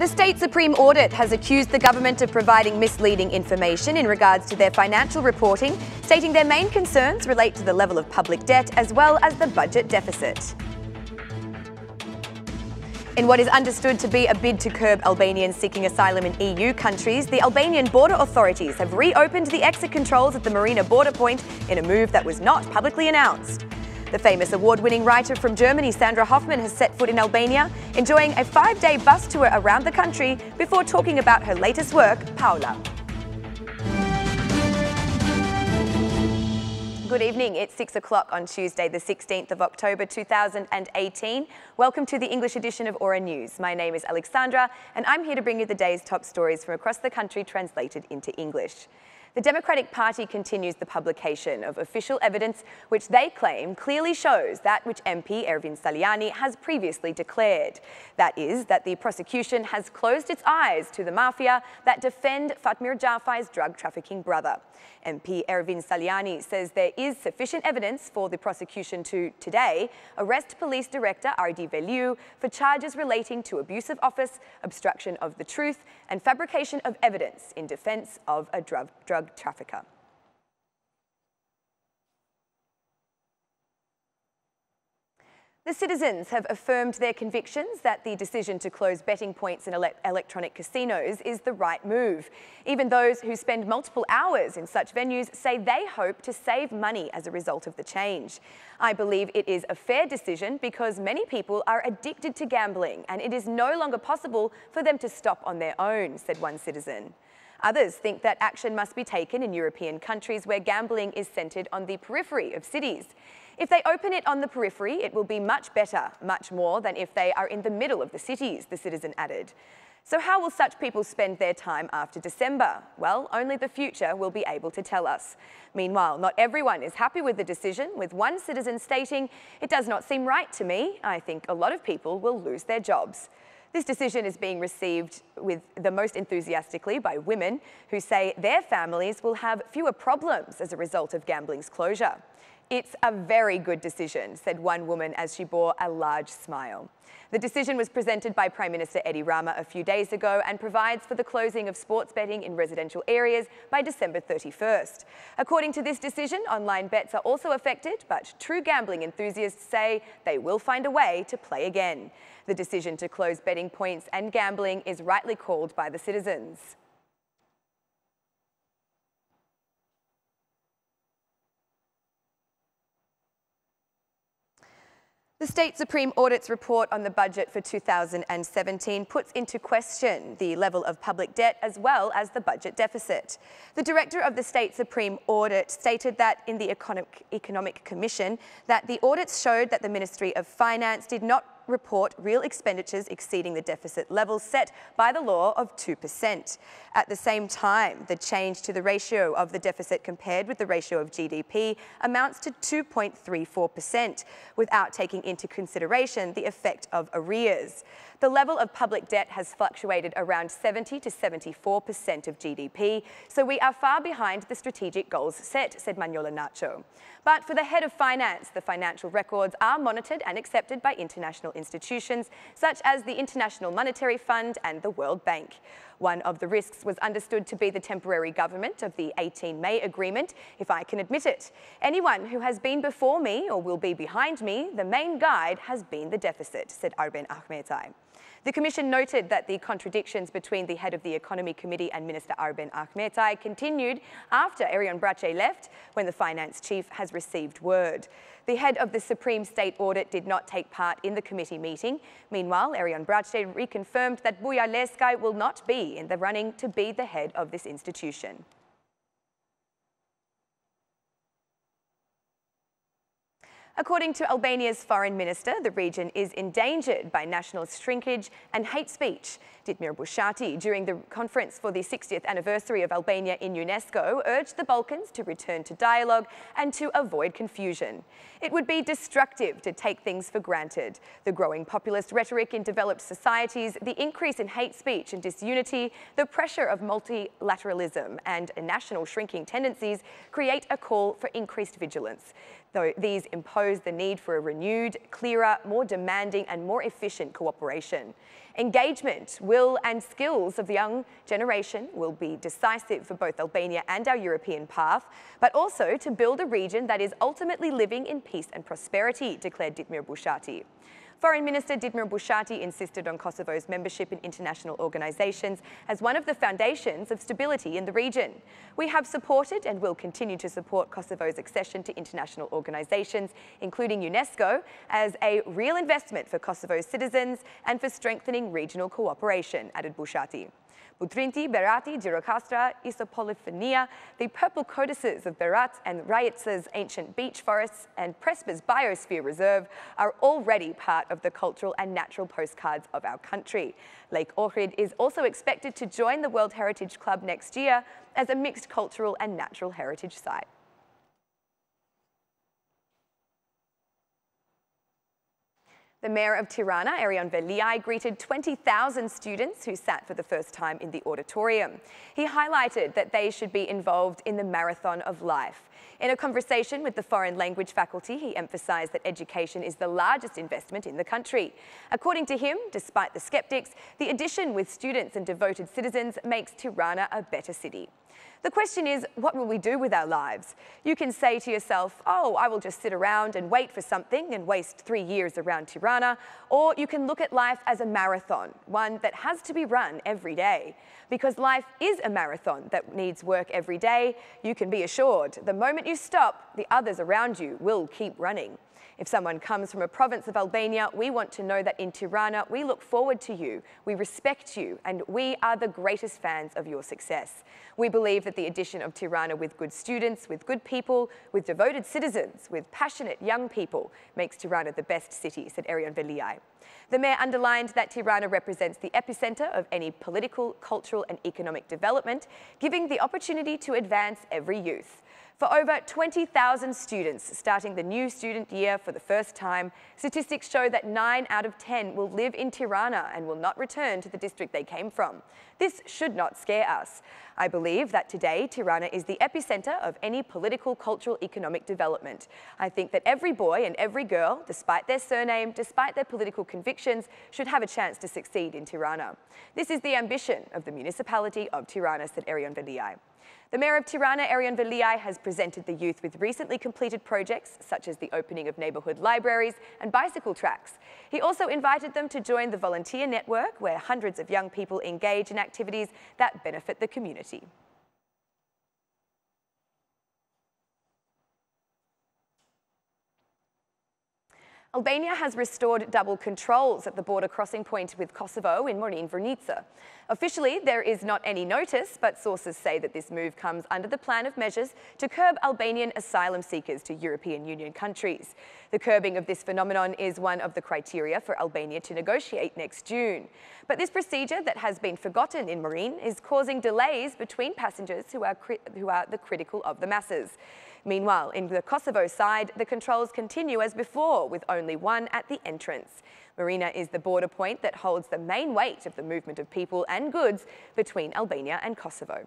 The State Supreme Audit has accused the government of providing misleading information in regards to their financial reporting, stating their main concerns relate to the level of public debt as well as the budget deficit. In what is understood to be a bid to curb Albanians seeking asylum in EU countries, the Albanian border authorities have reopened the exit controls at the Marina border point in a move that was not publicly announced. The famous award-winning writer from Germany, Sandra Hoffman, has set foot in Albania, enjoying a 5-day bus tour around the country before talking about her latest work, Paula. Good evening. It's 6 o'clock on Tuesday, the 16th of October 2018. Welcome to the English edition of Aura News. My name is Alexandra, and I'm here to bring you the day's top stories from across the country translated into English. The Democratic Party continues the publication of official evidence which they claim clearly shows that which MP Ervin Saliani has previously declared. That is, that the prosecution has closed its eyes to the mafia that defend Fatmir Jafai's drug trafficking brother. MP Ervin Saliani says there is sufficient evidence for the prosecution to, today, arrest Police Director Ardi Veliu for charges relating to abuse of office, obstruction of the truth, and fabrication of evidence in defence of a drug trafficker. The citizens have affirmed their convictions that the decision to close betting points in electronic casinos is the right move. Even those who spend multiple hours in such venues say they hope to save money as a result of the change. I believe it is a fair decision because many people are addicted to gambling and it is no longer possible for them to stop on their own, said one citizen. Others think that action must be taken in European countries where gambling is centred on the periphery of cities. If they open it on the periphery, it will be much better, much more than if they are in the middle of the cities, the citizen added. So how will such people spend their time after December? Well, only the future will be able to tell us. Meanwhile, not everyone is happy with the decision, with one citizen stating, "It does not seem right to me. I think a lot of people will lose their jobs." This decision is being received with the most enthusiastically by women who say their families will have fewer problems as a result of gambling's closure. "It's a very good decision," said one woman as she bore a large smile. The decision was presented by Prime Minister Edi Rama a few days ago and provides for the closing of sports betting in residential areas by December 31st. According to this decision, online bets are also affected, but true gambling enthusiasts say they will find a way to play again. The decision to close betting points and gambling is rightly called by the citizens. The State Supreme Audit's report on the budget for 2017 puts into question the level of public debt as well as the budget deficit. The director of the State Supreme Audit stated that in the Economic Commission that the audits showed that the Ministry of Finance did not report real expenditures exceeding the deficit level set by the law of 2%. At the same time, the change to the ratio of the deficit compared with the ratio of GDP amounts to 2.34%, without taking into consideration the effect of arrears. The level of public debt has fluctuated around 70 to 74% of GDP, so we are far behind the strategic goals set, said Maniola Nacho. But for the head of finance, the financial records are monitored and accepted by international institutions such as the International Monetary Fund and the World Bank. One of the risks was understood to be the temporary government of the 18 May agreement, if I can admit it. Anyone who has been before me or will be behind me, the main guide has been the deficit, said Arben Ahmetai. The Commission noted that the contradictions between the head of the Economy Committee and Minister Arben Ahmetai continued after Erion Brache left, when the finance chief has received word. The head of the Supreme State Audit did not take part in the committee meeting. Meanwhile, Erion Brache reconfirmed that Buja Leskai will not be in the running to be the head of this institution. According to Albania's foreign minister, the region is endangered by national shrinkage and hate speech. Ditmir Bushati, during the conference for the 60th anniversary of Albania in UNESCO, urged the Balkans to return to dialogue and to avoid confusion. It would be destructive to take things for granted. The growing populist rhetoric in developed societies, the increase in hate speech and disunity, the pressure of multilateralism and national shrinking tendencies create a call for increased vigilance. though these impose the need for a renewed, clearer, more demanding and more efficient cooperation. Engagement, will and skills of the young generation will be decisive for both Albania and our European path, but also to build a region that is ultimately living in peace and prosperity, declared Ditmir Bushati. Foreign Minister Ditmir Bushati insisted on Kosovo's membership in international organisations as one of the foundations of stability in the region. We have supported and will continue to support Kosovo's accession to international organisations, including UNESCO, as a real investment for Kosovo's citizens and for strengthening regional cooperation, added Bushati. Butrinti, Berati, Girokastra, Isopolyphonia, the purple codices of Berat and Rajec's ancient beach forests and Prespa's biosphere reserve are already part of the cultural and natural postcards of our country. Lake Ohrid is also expected to join the World Heritage Club next year as a mixed cultural and natural heritage site. The Mayor of Tirana, Erion Veliaj, greeted 20,000 students who sat for the first time in the auditorium. He highlighted that they should be involved in the marathon of life. In a conversation with the foreign language faculty, he emphasised that education is the largest investment in the country. According to him, despite the sceptics, the addition with students and devoted citizens makes Tirana a better city. The question is, what will we do with our lives? You can say to yourself, oh, I will just sit around and wait for something and waste 3 years around Tirana, or you can look at life as a marathon, one that has to be run every day. Because life is a marathon that needs work every day, you can be assured the moment you stop, the others around you will keep running. If someone comes from a province of Albania, we want to know that in Tirana, we look forward to you, we respect you, and we are the greatest fans of your success. We believe that the addition of Tirana with good students, with good people, with devoted citizens, with passionate young people, makes Tirana the best city, said Erion Veliaj. The Mayor underlined that Tirana represents the epicentre of any political, cultural and economic development, giving the opportunity to advance every youth. For over 20,000 students starting the new student year for the first time, statistics show that 9 out of 10 will live in Tirana and will not return to the district they came from. This should not scare us. I believe that today Tirana is the epicentre of any political, cultural, economic development. I think that every boy and every girl, despite their surname, despite their political convictions, should have a chance to succeed in Tirana. This is the ambition of the municipality of Tirana, said Erion Veliaj. The Mayor of Tirana, Erion Veliaj, has presented the youth with recently completed projects such as the opening of neighbourhood libraries and bicycle tracks. He also invited them to join the volunteer network where hundreds of young people engage in activities that benefit the community. Albania has restored double controls at the border crossing point with Kosovo in Morin Vrnica. Officially, there is not any notice, but sources say that this move comes under the plan of measures to curb Albanian asylum seekers to European Union countries. The curbing of this phenomenon is one of the criteria for Albania to negotiate next June. But this procedure that has been forgotten in Morin is causing delays between passengers who are the critical of the masses. Meanwhile, in the Kosovo side, the controls continue as before, with only one at the entrance. Marina is the border point that holds the main weight of the movement of people and goods between Albania and Kosovo.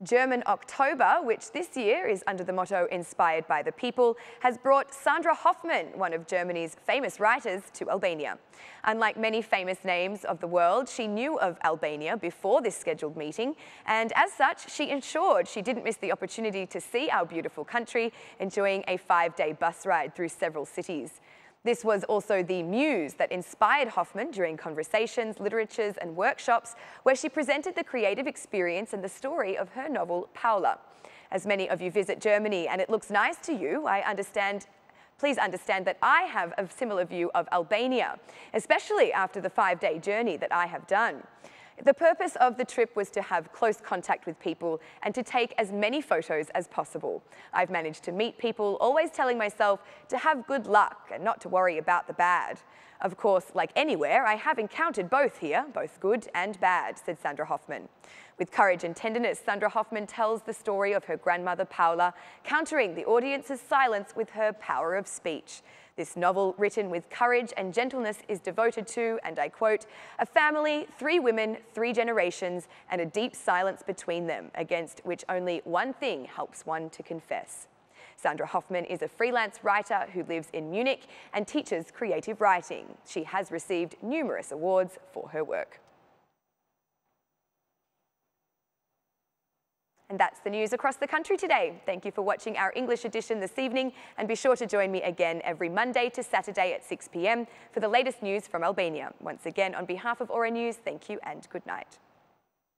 German October, which this year is under the motto Inspired by the People, has brought Sandra Hoffman, one of Germany's famous writers, to Albania. Unlike many famous names of the world, she knew of Albania before this scheduled meeting, and as such, she ensured she didn't miss the opportunity to see our beautiful country, enjoying a 5-day bus ride through several cities. This was also the muse that inspired Hoffman during conversations, literatures and workshops where she presented the creative experience and the story of her novel, Paula. As many of you visit Germany and it looks nice to you, please understand that I have a similar view of Albania, especially after the 5-day journey that I have done. The purpose of the trip was to have close contact with people and to take as many photos as possible. I've managed to meet people, always telling myself to have good luck and not to worry about the bad. Of course, like anywhere, I have encountered both here, both good and bad, said Sandra Hoffman. With courage and tenderness, Sandra Hoffman tells the story of her grandmother Paula, countering the audience's silence with her power of speech. This novel, written with courage and gentleness, is devoted to, and I quote, a family, 3 women, 3 generations, and a deep silence between them, against which only one thing helps one to confess. Sandra Hoffman is a freelance writer who lives in Munich and teaches creative writing. She has received numerous awards for her work. And that's the news across the country today. Thank you for watching our English edition this evening, and be sure to join me again every Monday to Saturday at 6 p.m. for the latest news from Albania. Once again, on behalf of Aura News, thank you and good night.